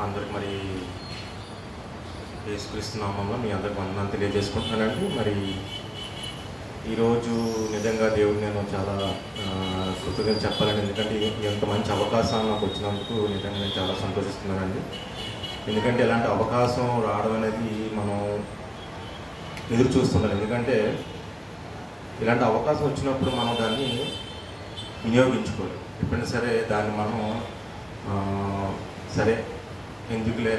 అందరికి మరి యేసుక్రీస్తు నామములో మీ అందరికి వందనాలు తెలియజేసుకుంటున్నానండి. మరి ఈరోజు నిజంగా దేవుడు నేను చాలా కృతజ్ఞత చెప్పాలండి. ఎందుకంటే ఎంత మంచి అవకాశం నాకు వచ్చినందుకు నిజంగా నేను చాలా సంతోషిస్తున్నానండి. ఎందుకంటే ఇలాంటి అవకాశం రావడం అనేది మనం ఎదురు చూస్తున్నాం. ఎందుకంటే ఇలాంటి అవకాశం వచ్చినప్పుడు మనం దాన్ని వినియోగించుకోవాలి. ఎప్పుడైనా సరే దాన్ని మనం సరే ఎందుకులే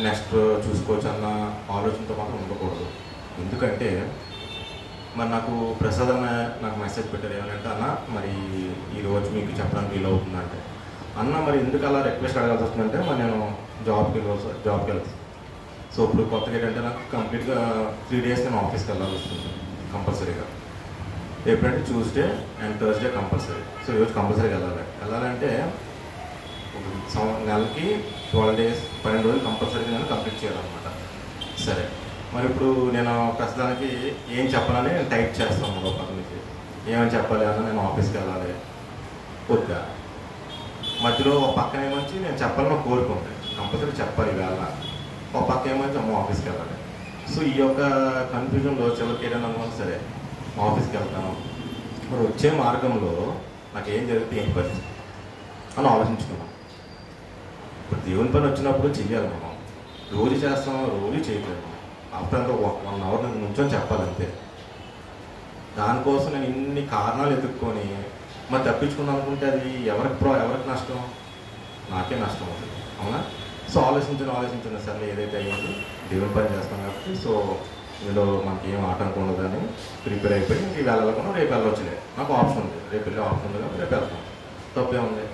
నెక్స్ట్ చూసుకోవచ్చు అన్న ఆలోచనతో మాత్రం ఉండకూడదు. ఎందుకంటే మరి నాకు ప్రసాద్ అన్న నాకు మెసేజ్ పెట్టారు ఏమంటే, అన్న మరి ఈరోజు మీకు చెప్పడానికి వీలు అవుతుందంటే, అన్న మరి ఎందుకు అలా రిక్వెస్ట్ అడగాల్సి వస్తుందంటే, మరి నేను జాబ్కి వెళ్తాను. సో ఇప్పుడు కొత్తగా ఏంటంటే నాకు కంప్లీట్గా 3 days నేను ఆఫీస్కి వెళ్ళాల్సి వస్తుంది కంపల్సరీగా. ఎప్పుడంటే Tuesday and Thursday compulsory. So ఈరోజు కంపల్సరీగా వెళ్ళాలంటే నెలకి 12 days 12 రోజులు కంపల్సరీగా నేను కంప్లీట్ చేయాలన్నమాట. సరే మరి ఇప్పుడు నేను ప్రస్తుతానికి ఏం చెప్పాలని నేను టైప్ చేస్తాను ఒక పక్క నుంచి. ఏమని చెప్పాలి అన్న, నేను ఆఫీస్కి వెళ్ళాలి వద్దా, మధ్యలో ఒక పక్కన ఏమొచ్చి నేను చెప్పాలని ఒక కోరిక ఉంటుంది, కంపల్సరీ చెప్పాలి వేళ. ఒక పక్క ఏమొచ్చి అమ్మ ఆఫీస్కి వెళ్ళాలి. సో ఈ యొక్క కన్ఫ్యూజన్లో చివరికి ఏదైనా అనుకోండి, సరే ఆఫీస్కి వెళ్తాను, మరి వచ్చే మార్గంలో నాకు ఏం జరిగితే ఏం పరిస్థితి అని ఆలోచించుకున్నాం. ఇప్పుడు దేవుని పని వచ్చినప్పుడు చెయ్యాలి. మనం రోజు చేస్తాం, రోజు చేయలేము. ఆఫ్టర్ అంతా 1 hour నుంచొని చెప్పాలంతే. దానికోసం నేను ఇన్ని కారణాలు ఎదుర్కొని మరి తప్పించుకున్నాను అనుకుంటే అది ఎవరికి నష్టం? నాకే నష్టం అవుతుంది, అవునా? సో ఆలోచించిన సరే ఏదైతే అయ్యింది దేవుని పని చేస్తాం కాబట్టి, సో ఇందులో మనకి ఏం ఆటంకం ఉండదని ప్రిపేర్ అయిపోయి ఇంక వెళ్ళకుండా రేపు వెళ్ళొచ్చులే, నాకు ఆప్షన్ ఉంది, రేపు వెళ్ళే ఆప్షన్ ఉంది కాబట్టి రేపు వెళ్తాం, తప్పే ఉంది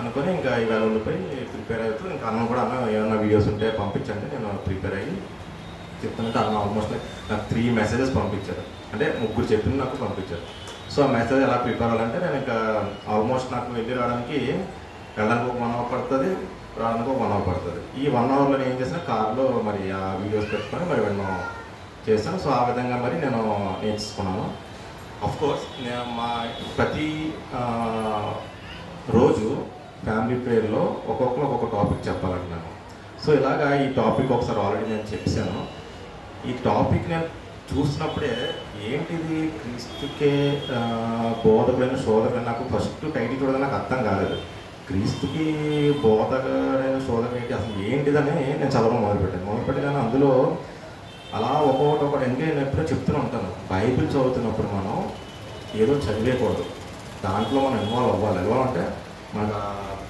అనుకొని ఇంకా ఈవేళ ఉండిపోయి ప్రిపేర్ అవుతూ ఇంకా అన్న కూడా అన్న ఏమన్నా వీడియోస్ ఉంటే పంపించండి, నేను ప్రిపేర్ అయ్యి చెప్తుంటే అన్న ఆల్మోస్ట్ నాకు 3 messages పంపించారు. అంటే 3 చెప్పింది నాకు పంపించారు. సో ఆ మెసేజ్ ఎలా ప్రిపేర్ అవ్వాలంటే నేను ఇంకా ఆల్మోస్ట్ నాకు వెళ్ళడానికి ఒక 1 hour పడుతుంది, రావడానికి ఒక 1 hour పడుతుంది. ఈ 1 hourలో నేను ఏం చేసిన కార్లో మరి ఆ వీడియోస్ పెట్టుకొని మరి నేను చేస్తాను. సో ఆ విధంగా మరి నేను నేర్చుకున్నాను. అఫ్కోర్స్ నేను ప్రతి రోజు ఫ్యామిలీ ప్రేయర్లో ఒక్కొక్కరు ఒక్కొక్క టాపిక్ చెప్పాలంటున్నాను. సో ఇలాగా ఈ టాపిక్ ఒకసారి ఆల్రెడీ నేను చెప్పాను. ఈ టాపిక్ నేను చూసినప్పుడే ఏంటిది క్రీస్తుకే బోధకుడైన శోధకుడైన, నాకు ఫస్ట్ టైటిల్ చూడగా నాకు అర్థం కాలేదు. క్రీస్తుకి బోధకుడైన శోధకుడు ఏంటి, అసలు ఏంటిదని నేను చదవడం మొదలుపెట్టాను. కానీ అందులో అలా ఒక్కొక్కటి ఎందుకంటే నేను ఎప్పుడో చెప్తూనే ఉంటాను, బైబిల్ చదువుతున్నప్పుడు మనం ఏదో చదివేయకూడదు, దాంట్లో మనం ఇన్వాల్వ్ అవ్వాలి. ఎలా అంటే మనకు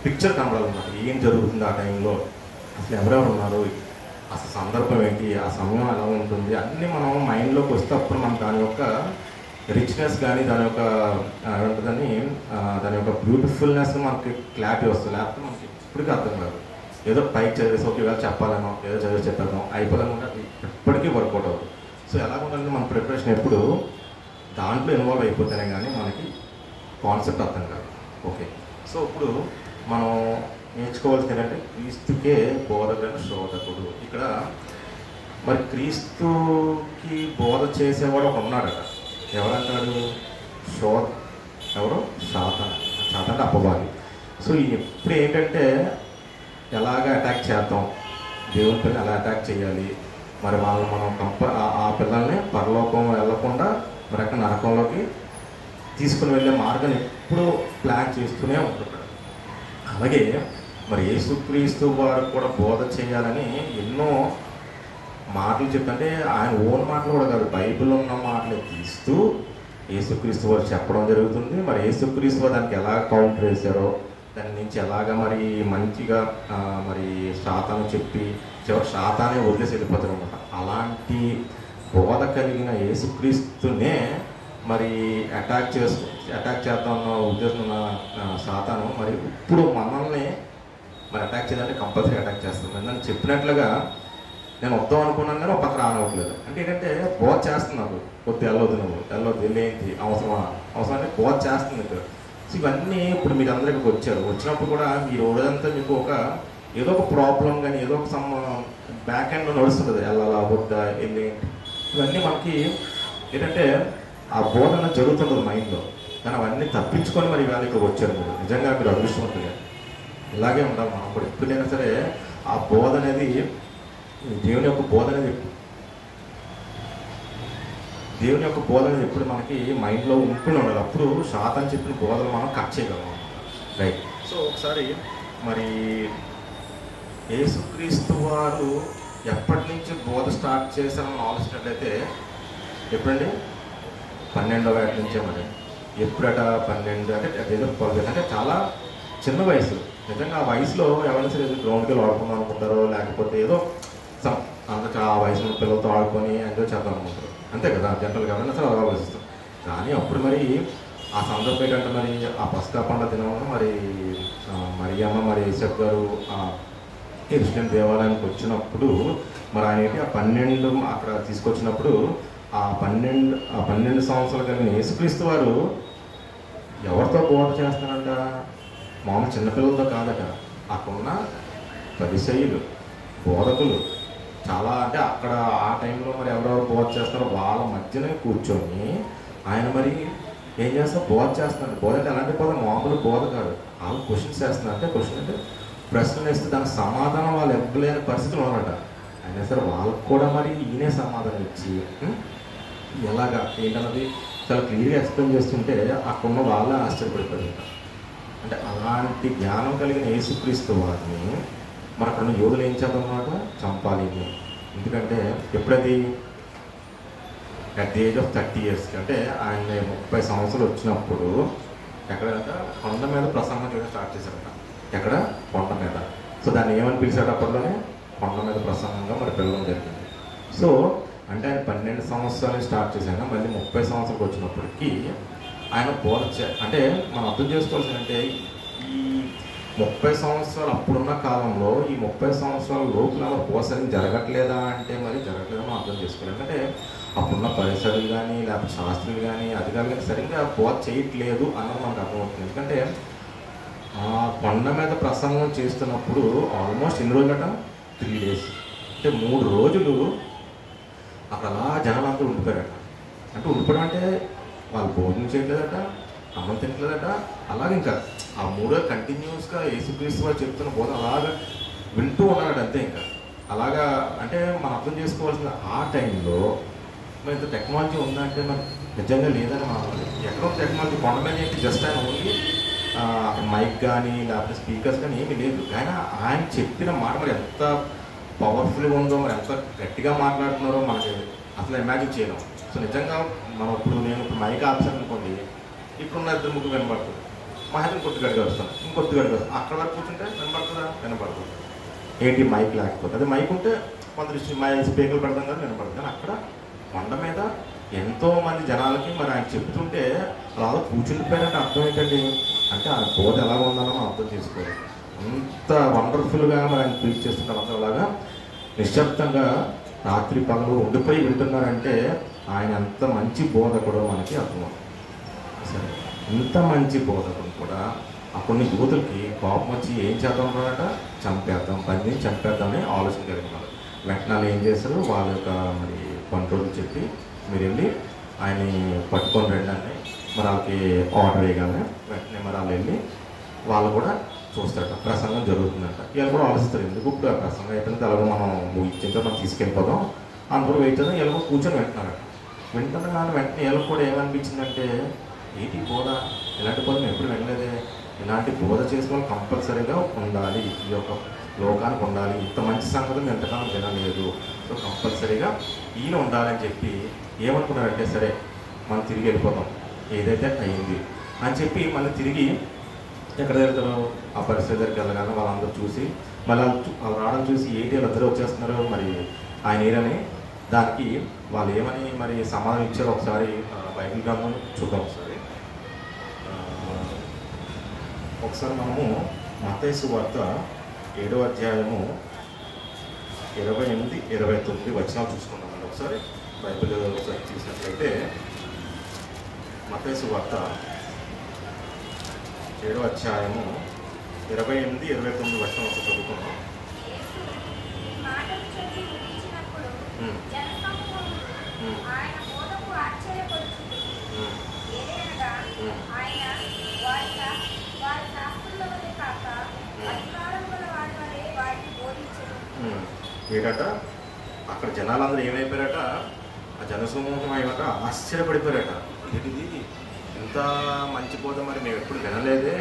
పిక్చర్ కనబడాలన్నమాట, ఏం జరుగుతుంది ఆ టైంలో, అసలు ఎవరెవరు ఉన్నారు, అసలు సందర్భం ఏంటి, ఆ సమయం ఎలా ఉంటుంది, అన్నీ మనం మైండ్లోకి వస్తే అప్పుడు మనం దాని యొక్క రిచ్నెస్ కానీ దాని యొక్క ఏమంటుందని దాని యొక్క బ్యూటిఫుల్నెస్ మనకి క్లారిటీ వస్తుంది. లేకపోతే మనకి ఇప్పటికీ అర్థం కాదు. ఏదో పైకి చదివేసి ఒకవేళ చెప్పాలనో ఏదో చదివి చెప్పాలనో అయిపోలేకుండా ఎప్పటికీ వర్కౌట్ అవుతుంది. సో ఎలాగుండాలంటే మన ప్రిపరేషన్ ఎప్పుడు దాంట్లో ఇన్వాల్వ్ అయిపోతేనే కానీ మనకి కాన్సెప్ట్ అర్థం కాదు. ఓకే, సో ఇప్పుడు మనం నేర్చుకోవాల్సింది ఏంటంటే క్రీస్తుకే బోధకుడైన శోధకుడు. ఇక్కడ మరి క్రీస్తుకి బోధ చేసేవాడు ఒక ఉన్నాడట. ఎవరంటాడు? ఎవరు? సాతాను అంటే అపవాది. సో ఎప్పుడు ఏంటంటే ఎలాగ అటాక్ చేద్దాం, దేవుని పిల్లల్ని ఎలా అటాక్ చేయాలి, మరి వాళ్ళు మనం ఆ పిల్లల్ని పరలోకం వెళ్ళకుండా మరి అక్కడ నరకంలోకి తీసుకుని వెళ్ళే మార్గాన్ని ఎప్పుడు ప్లాన్ చేస్తూనే ఉంటున్నాడు. అలాగే మరి యేసుక్రీస్తు వారు కూడా బోధ చేయాలని ఎన్నో మాటలు చెప్తుంటే ఆయన ఓన్ మాటలు కూడా కాదు, బైబిల్లో ఉన్న మాటలు తీస్తూ యేసుక్రీస్తు వారు చెప్పడం జరుగుతుంది. మరి యేసుక్రీస్తు వారు దానికి ఎలా కౌంటర్ వేశారో, దాని నుంచి ఎలాగా మరి మంచిగా మరి శాతాను చెప్పి చివరి శాతానే వదిలేసి వెళ్ళిపోతారు అనమాట. అలాంటి బోధ కలిగిన యేసుక్రీస్తునే మరి అటాక్ చేద్దామన్న ఉద్దేశం ఉన్న శాతాను మరి ఇప్పుడు మనల్ని మరి అటాక్ చేయాలంటే కంపల్సరీ అటాక్ చేస్తాను. నన్ను చెప్పినట్లుగా నేను వద్దాం అనుకున్నాను కానీ ఒక పక్క రానవ్వట్లేదు. అంటే ఏంటంటే బోధ చేస్తున్నాను, కొద్ది వెళ్ళొద్దు వెళ్ళేంటి అవసరం అంటే బోధ చేస్తుంది ఇక్కడ. సో ఇవన్నీ ఇప్పుడు మీరు అందరికీ వచ్చినప్పుడు కూడా ఈ రోజంతా మీకు ఏదో ఒక ప్రాబ్లం కానీ ఏదో ఒక బ్యాక్ ఎండ్లో నడుస్తుంటుంది, వెళ్ళాలా వద్దా వెళ్ళేంటి, ఇవన్నీ మనకి ఏంటంటే ఆ బోధన జరుగుతుంటుంది మైండ్లో. కానీ అవన్నీ తప్పించుకొని మరి ఇవాళ ఇక్కడ వచ్చారు. మీరు నిజంగా మీరు అదృష్టవంతులే. ఇలాగే ఉండాలి మనం కూడా. ఎప్పుడైనా సరే ఆ బోధ అనేది దేవుని యొక్క బోధ అనేది ఎప్పుడు మనకి మైండ్లో ఉంటూనే ఉండాలి. అప్పుడు శాతాన్ని చెప్పిన బోధలు మనం కట్ చేయగలం. రైట్. సో ఒకసారి మరి యేసుక్రీస్తు వారు ఎప్పటి నుంచి బోధ స్టార్ట్ చేశారని ఆలోచించినట్లయితే ఎప్పుడండి 12వ ఏట నుంచే. మరి ఎప్పుడట 12 అంటే ఏదో 12 అంటే చాలా చిన్న వయసు. నిజంగా ఆ వయసులో ఎవరైనా సరే గ్రౌండ్కి వెళ్ళి ఆడుకుందాం అనుకుంటారో, లేకపోతే ఏదో అంత ఆ వయసులో పిల్లలతో ఆడుకొని ఎంజాయ్ చేద్దాం అనుకుంటారు, అంతే కదా జనరల్గా ఎవరైనా సరే అలా ఆలోచిస్తాం. కానీ అప్పుడు మరి ఆ సందర్భం ఏంటంటే మరి ఆ పస్కా పండుగ దినం మరి అమ్మ మరి యేసప్ గారు క్రిస్టియన్ దేవాలయానికి వచ్చినప్పుడు మరి ఆయన ఆ 12 అక్కడ తీసుకొచ్చినప్పుడు ఆ 12 సంవత్సరాలు కలిగిన యేసుక్రీస్తు వారు ఎవరితో బోధ చేస్తున్నారంట? మామూలు చిన్నపిల్లలతో కాదట. అక్కడున్న పరిసయ్యులు, బోధకులు చాలా, అంటే అక్కడ ఆ టైంలో మరి ఎవరెవరు బోధ చేస్తారో వాళ్ళ మధ్యనే కూర్చొని ఆయన మరి ఏం చేస్తారు? బోధ చేస్తున్నారు. బోధ అంటే ఎలాంటి బోధ? మామూలు బోధ కాదు. వాళ్ళు క్వశ్చన్స్ వేస్తున్నారు. అంటే క్వశ్చన్ అంటే ప్రశ్నలు వేస్తే దానికి సమాధానం వాళ్ళు ఇవ్వలేని పరిస్థితులు ఉన్నారట. అయినా సరే వాళ్ళకు కూడా మరి ఈయనే సమాధానం ఇచ్చి ఎలాగా ఏంటన్నది చాలా క్లియర్గా ఎక్స్ప్లెయిన్ చేస్తుంటే అక్కడున్న వాళ్ళే ఆశ్చర్యపడిపోయింది. అంటే అలాంటి జ్ఞానం కలిగిన యేసుక్రీస్తు వారిని మరి అక్కడ యోధులు ఏం చేద్దామన్నమాట? చంపాలి. ఎందుకంటే ఎప్పుడది at the age of 30 years, అంటే ఆయన 30 సంవత్సరాలు వచ్చినప్పుడు ఎక్కడంటే కొండ మీద ప్రసంగం చేయడం స్టార్ట్ చేశారట. ఎక్కడ? కొండ మీద. సో దాన్ని ఏమని పిలిచాడు? అప్పట్లోనే కొండ మీద ప్రసంగంగా మరి పిల్లడం జరిగింది. సో అంటే ఆయన 12 సంవత్సరాలు స్టార్ట్ చేశాక మళ్ళీ 30 సంవత్సరాలకు వచ్చినప్పటికీ ఆయన బోధ అంటే మనం అర్థం చేసుకోవాల్సిందంటే ఈ 30 సంవత్సరాలు అప్పుడున్న కాలంలో ఈ 30 సంవత్సరాల లోపల బోధ సరిగ్గా జరగట్లేదా అంటే మరి జరగట్లేదా మనం అర్థం చేసుకోవాలి. ఎందుకంటే అప్పుడున్న పరిసరులు కానీ లేకపోతే శాస్త్రులు కానీ అధికారులు కానీ సరిగ్గా బోధ చేయట్లేదు అన్నది మనకు అర్థమవుతుంది. ఎందుకంటే కొండ మీద ప్రసంగం చేస్తున్నప్పుడు ఆల్మోస్ట్ ఎన్ని రోజులట? 3 days. అంటే 3 రోజులు అక్కడ అలా జనాలందరూ ఉండిపోయారట. అంటే ఉండిపోవడం అంటే వాళ్ళు భోజనం చేయట్లేదట, అన్నం తినట్లేదట. అలాగే ఇంకా ఆ 3 రోజులు కంటిన్యూస్గా యేసుక్రీస్తు వారు చెప్తున్న బోధ అలాగా వింటూ ఉన్నారట. అంతే. ఇంకా అలాగా అంటే మనం అర్థం చేసుకోవాల్సిన ఆ టైంలో మరి ఇంత టెక్నాలజీ ఉందంటే మరి నిజంగా లేదని మనం ఎక్కడో టెక్నాలజీ కొండ మీద ఏంటి జస్ట్ ఆయన ఓన్లీ మైక్ కానీ లేకపోతే స్పీకర్స్ కానీ ఏమీ లేదు. కానీ ఆయన చెప్పిన మాట మరి ఎంత పవర్ఫుల్గా ఉందో, మరి ఎంత గట్టిగా మాట్లాడుతున్నారో మనకి అసలు ఇమాజిన్ చేయలేం. సో నిజంగా మనం నేను ఇప్పుడు మైక్ ఆప్షన్ అనుకోండి, ఇప్పుడున్న 2-3 వినపడుతుంది. మా హెల్త్ కొద్దిగడిగా వస్తాను, ఇంకొద్దిగడిగా వస్తాను. అక్కడ వరకు కూర్చుంటే వినపడుతుందా? వినపడుతుంది. ఏంటి మైక్ లేకపోతే? అది మైక్ ఉంటే కొంత స్పీకర్లు పెడతాం కదా వినపడుతుంది. కానీ అక్కడ కొండ మీద ఎంతోమంది జనాలకి మరి ఆయన చెప్తుంటే అలా కూర్చుండిపోయారంటే అర్థం ఏంటండి? అంటే ఆ బోధ ఎలా ఉందనో మనం అర్థం చేసుకోవాలి. అంత వండర్ఫుల్గా మరి ఆయన ప్రీచ్ చేస్తున్నారు. అంతలాగా నిశ్శబ్దంగా రాత్రి పగలు ఉండిపోయి వింటున్నారంటే ఆయన ఎంత మంచి బోధకుడో మనకి అర్థమవుతుంది. సరే, ఇంత మంచి బోధకుడు కూడా అప్పుడు యూతులకి కోపం వచ్చి ఏం చేద్దామన్నారట? చంపేద్దాం, బంధిని చంపేద్దామని ఆలోచన కలిగినారు. వెంటనే ఏం చేశారు? వాళ్ళ యొక్క మరి కంట్రోల్ చెప్పి మీరు వెళ్ళి ఆయన్ని పట్టుకొని రండి అని మరి వాళ్ళకి ఆర్డర్ వేయగానే వెంటనే మరి వాళ్ళు వెళ్ళి వాళ్ళు కూడా చూస్తారట. ప్రసంగం జరుగుతుందంట. వీళ్ళు కూడా ఆలోచిస్తారు, ఎందుకు ఇప్పుడు ప్రసంగం అయిపోయింది అలాగే మనం ముగించిందో మనం తీసుకెళ్ళిపోదాం అందరూ వెయిట్ చేద్దాం. వీళ్ళు కూర్చొని వింటున్నారట. వింటున్నా కానీ వెంటనే వీళ్ళకి కూడా ఏమనిపించిందంటే ఏంటి బోధ? ఇలాంటి బోధ మేము ఎప్పుడు వినలేదే. ఇలాంటి బోధ చేసుకోవాలి కంపల్సరీగా ఉండాలి, ఈ యొక్క లోకానికి ఉండాలి. ఇంత మంచి సంగతి మేము ఎంతకాలం వినలేదు. సో కంపల్సరీగా ఈయన ఉండాలని చెప్పి ఏమనుకున్నారంటే సరే మనం తిరిగి వెళ్ళిపోతాం, ఏదైతే అయింది అని చెప్పి మళ్ళీ తిరిగి ఎక్కడ వెళ్తారో ఆ పరిస్థితి దగ్గరికి వెళ్ళగానే వాళ్ళందరూ చూసి మళ్ళీ వాళ్ళు రావడం చూసి ఏంటి వాళ్ళందరూ వచ్చేస్తున్నారు మరి ఆయన ఏరని దానికి వాళ్ళు ఏమని మరి సమాధానం ఇచ్చారో ఒకసారి బైబిల్ గ్రంథం చూద్దాం. ఒకసారి మనము మత్తయి సువార్త 7వ అధ్యాయము 28-29 వచనాలు చూసుకున్నామండి. ఒకసారి బైబిల్ ఒకసారి తీసినట్లయితే మత్తయి సువార్త 7వ అధ్యాయము 28-29 వచనం ఒకసారి చదువుకున్నాం. ఏంటట అక్కడ జనాలందరూ ఏమైపోయారట, ఆ జనసమూహం ఏమట ఆశ్చర్యపడిపోయారట. ఇది ఇంత మంచి బోధ మరి మేము ఎప్పుడు వినలేదే,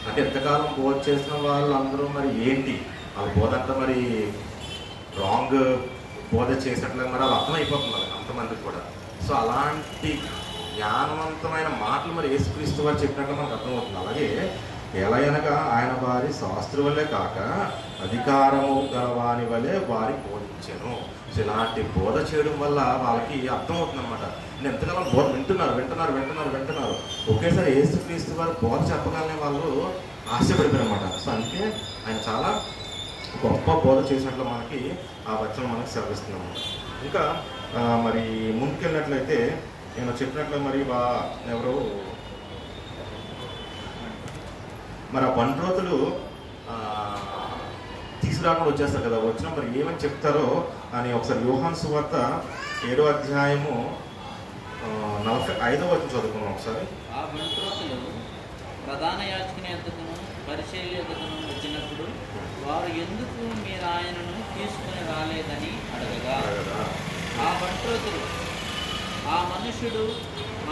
అంటే ఎంతకాలం బోధ చేసిన వాళ్ళు అందరూ మరి ఏంటి వాళ్ళ బోధ అంతా మరి రాంగ్ బోధ చేసినట్లుగా మరి వాళ్ళు అర్థమైపోతున్నారు అంతమందికి కూడా. సో అలాంటి జ్ఞానవంతమైన మాటలు మరి యేసుక్రీస్తు వారు చెప్పినట్లు మనకు అర్థమవుతుంది. అలాగే ఎలా అనగా ఆయన వారి శాస్త్రి వల్లే కాక అధికారము గలవాని వలె వారి బోధించాను. సో ఇలాంటి బోధ చేయడం వల్ల వాళ్ళకి అర్థమవుతుంది అనమాట. నేను ఎంతకాలం బోధ వింటున్నారు ఒకేసారి యేసుక్రీస్తు వారు బోధ చెప్పగానే వాళ్ళు ఆశపడిపోయారు అనమాట. సో అందుకే ఆయన చాలా గొప్ప బోధ చేసినట్లు మనకి ఆ వచనం మనకి సెలవిస్తున్నాం. ఇంకా మరి ముందుకెళ్ళినట్లయితే నేను చెప్పినట్లు మరి ఎవరు మరి ఆ బండ్రోతులు తీసుకురాకుండా వచ్చేస్తారు కదా, వచ్చిన మరి ఏమని చెప్తారో అని ఒకసారి యోహాను సువార్త 7వ అధ్యాయము 45వ వచనం చదువుకున్నాం ఒకసారి. ఆ బండ్రోతులు ప్రధాన యాజకుని యొద్దకును పరిసయ్యుల యొద్దకును వచ్చినప్పుడు వారు ఎందుకు మీరు ఆయనను తీసుకుని రాలేదని అడగగా ఆ బండ్రోతులు ఆ మనుషుడు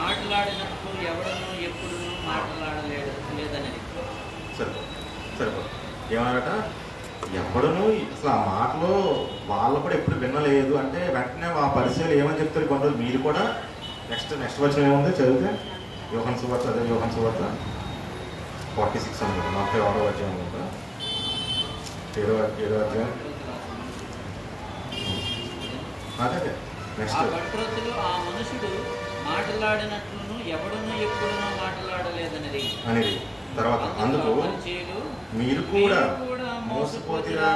మాట్లాడినప్పుడు ఎవడనూ ఎప్పుడూ మాట్లాడలేదని సరిపో ఏమన్నారట, ఎప్పుడూ అసలు ఆ మాటలో వాళ్ళు కూడా ఎప్పుడు వినలేదు అంటే వెంటనే ఆ పరిచయాలు ఏమని చెప్తారు కొందరు. మీరు కూడా నెక్స్ట్ వచ్చిన ఏముంది చదివితే యోహాను సువార్త, అదే యోహాను సువార్త 46 అనుకుంటా, 46వ అధ్యాయం అనుకుంటా, 7వ అధ్యాయం అదే నెక్స్ట్. ఆ మనుషుడు మాట్లాడినట్లును ఎవడును ఎప్పుడునూ మాట్లాడలేదనేది అనేది తర్వాత అందుకు మీరు కూడా మోసపోతిరా,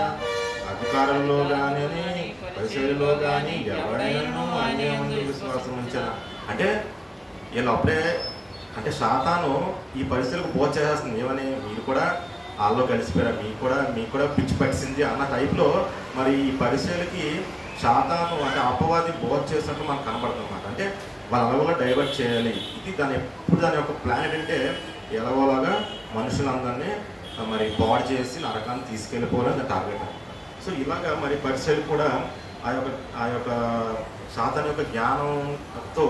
అధికారంలో కానీ పరిచయంలో కానీ ఎవరైనా అన్యమందు విశ్వాసం ఉంచారా. అంటే వీళ్ళు అప్పుడే అంటే సాతాను ఈ పరిస్థితులకు బోధ చేసేస్తుంది. ఏమని మీరు కూడా వాళ్ళలో కలిసిపోయారా, మీకు కూడా పిచ్చి పట్టింది అన్న టైప్లో మరి ఈ పరిచయాలకి సాతాను అంటే అపవాది బోధ చేసినట్టు మనకు కనబడుతుంది అన్నమాట. అంటే వాళ్ళ అలవలో డైవర్ట్ చేయాలి. ఇది దాని యొక్క ప్లాన్ ఏంటంటే ఎలాగోలాగా మనుషులందరినీ మరి బాడ్ చేసి నరకాన్ని తీసుకెళ్ళిపోవాలని టార్గెట్ అనమాట. సో ఇలాగా మరి పరిచయాలు కూడా ఆ యొక్క సాతాను యొక్క జ్ఞానంతో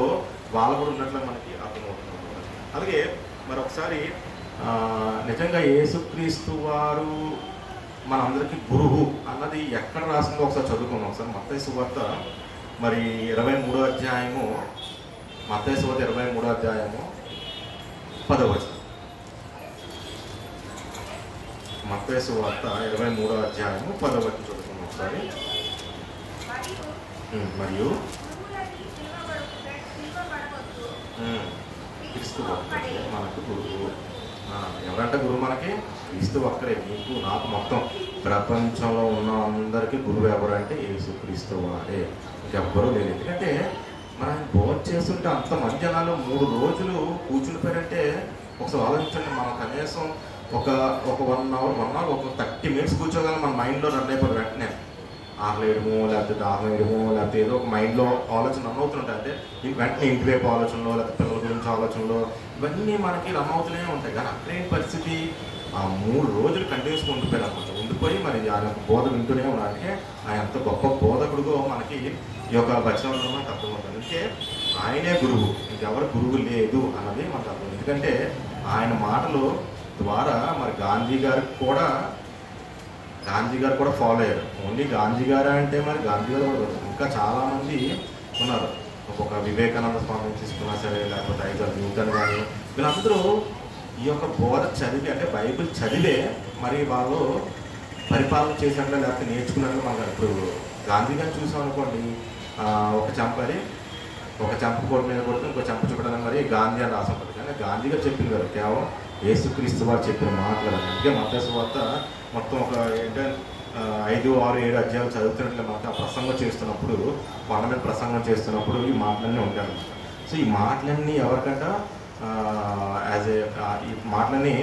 వాళ్ళు కూడా ఉన్నట్లు మనకి అర్థమవుతుంది. అలాగే మరి ఒకసారి నిజంగా యేసుక్రీస్తు వారు మనందరికీ గురువు అన్నది ఎక్కడ రాసిందో ఒకసారి చదువుకున్నాం. ఒకసారి మత్తయి సువార్త మరి 23వ అధ్యాయము, మత్తయి సువార్త 23వ అధ్యాయము 10వ వచనం. మత్తయి సువార్త 23వ అధ్యాయము 10వ వచనం చదువుకున్నాం ఒకసారి. మరియు క్రీస్తు ఒక్కరే మనకు గురువు. ఎవరంటే గురువు మనకి క్రీస్తు ఒక్కరే, నీకు నాకు మొత్తం ప్రపంచంలో ఉన్న అందరికీ గురువు ఎవరంటే యేసుక్రీస్తు వారే, ఇంకెవ్వరూ లేదు. ఎందుకంటే మరి ఆయన బోధ చేస్తుంటే అంతమంది జనాలు 3 రోజులు కూర్చునిపోయారంటే ఒకసారి ఆలోచించండి. మనం కనీసం ఒక 1 అవర్ ఒక 30 మినిట్స్ కూర్చోగలం మన మైండ్లో రన్ అయిపోతుంది. వెంటనే ఆకలేయడము లేకపోతే దాహం వేయడము లేకపోతే ఏదో ఒక మైండ్లో ఆలోచన రన్ అవుతుంటాయి. అంటే వెంటనే ఇంటి వైపు ఆలోచనలో లేకపోతే పిల్లల గురించి ఆలోచనలో ఇవన్నీ మనకి రన్ అవుతూనే ఉంటాయి. కానీ అక్కడేంటి పరిస్థితి, ఆ 3 రోజులు కంటిన్యూస్గా ఉండిపోయారు అనమాట. ఉండిపోయి మరి ఆయన బోధ వింటూనే ఉన్నారంటే ఆయన ఎంత గొప్ప బోధకుడుగో మనకి ఈ యొక్క వచనంలో మనకు అర్థమవుతుంది. అంటే ఆయనే గురువు, ఇంకెవరు గురువు లేదు అన్నది మనకు అర్థం. ఎందుకంటే ఆయన మాటలు ద్వారా మరి గాంధీ గారు కూడా ఫాలో అయ్యారు. ఓన్లీ గాంధీ గారు అంటే మరి గాంధీ గారు కూడా ఇంకా చాలామంది ఉన్నారు. ఒక వివేకానంద స్వామిని తీసుకున్నా సరే, లేకపోతే ఐజాక్ న్యూటన్ కానీ వీళ్ళందరూ ఈ యొక్క బోధ చదివి అంటే బైబిల్ చదివే మరి వాళ్ళు పరిపాలన చేసినట్లు లేకపోతే నేర్చుకున్నట్లు మనకు. ఇప్పుడు గాంధీ గారిని చూసాం అనుకోండి, ఒక చంప కోటి మీద కొడుతూ ఇంకో చంప చూపడానికి మరి గాంధీ అని రాసి ఉంటుంది. కానీ గాంధీ గారు చెప్పింది కదా కేవలం యేసుక్రీస్తు వారు చెప్పిన మాటలు. అందుకే మత్తయి సువార్త మొత్తం ఒక 5, 6, 7 అధ్యాయాలు చదువుతున్నట్లే మనకు ఆ ప్రసంగం చేస్తున్నప్పుడు, కొండ మీద ప్రసంగం చేస్తున్నప్పుడు ఈ మాటలన్నీ ఉంటాయన్నమాట. సో ఈ మాటలన్నీ ఎవరికంట ఈ మాటలన్నీ